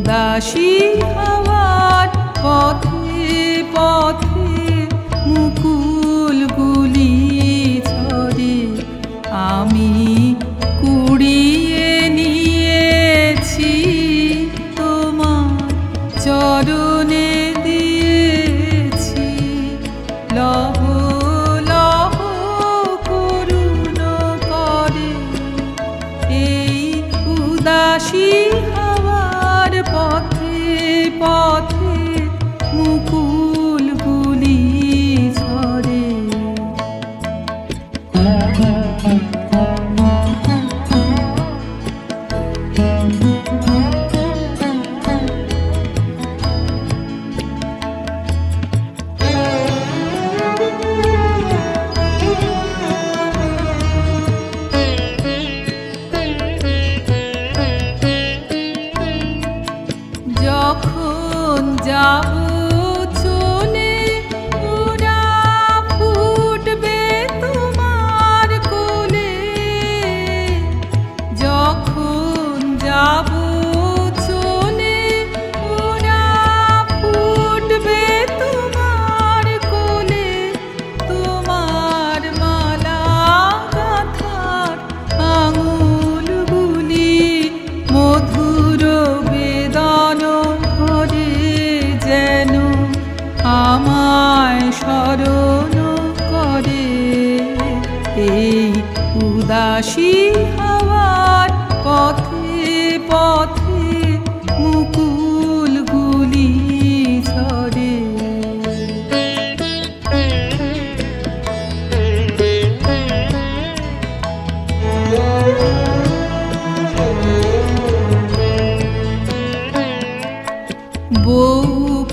উদাসী হাওয়ার পথে পথে মুকুলগুলি ঝরে আমি কুড়িয়ে নিয়েছি তোমার চরণে দিয়েছি লহ লহ করুণ করে এই উদাসী পথে পথে মুকুলগুলি ঝরে যখন যাব চলে ওরা ফুটবে তোমার কোলে যখন যাব চলে ওরা ফুটবে তোমার কোলে তোমার মালা গাঁথার আঙুলগুলি মধুর যেন আমায় স্মরণ করে এই উদাসী হাওয়ার পথে পথে মুকুলগুলি ঝরে বউ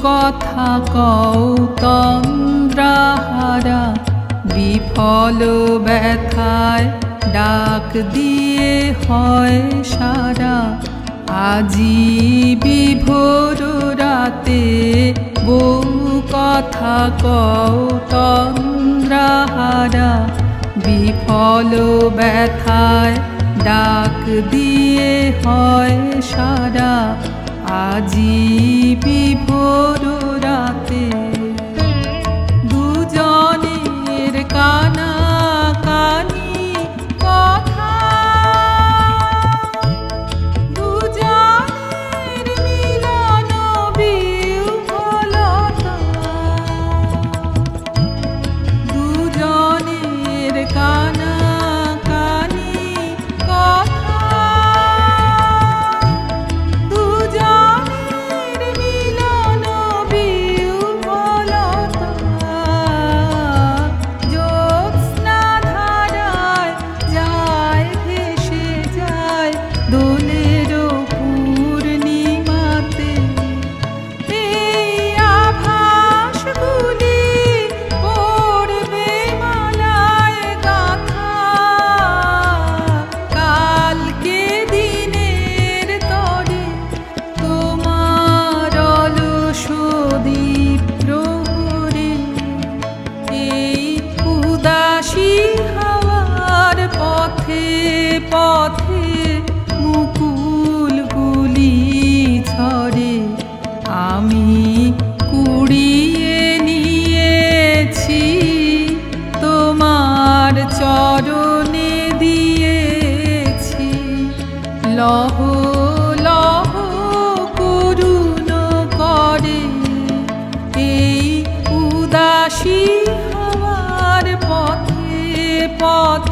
কথা কও তন্দ্রাহারা বিফল ব্যথায় ডাক দিয়ে হয় সারা আজি বিভোর রাতে বউ কথা কও তন্দ্রাহারা বিফল ব্যথায় ডাক দিয়ে হয় সারা আজি বিভোর রাতে দুজনের কানা কানি কথা দুজনের মিলন বিহ্বলতা দুজনের কানা কানি কথা পথে মুকুলগুলি ঝরে আমি কুড়িয়ে নিয়েছি তোমার চরণে দিয়েছি লহ লহ করুণ করে এই উদাসী হাওয়ার পথে পথে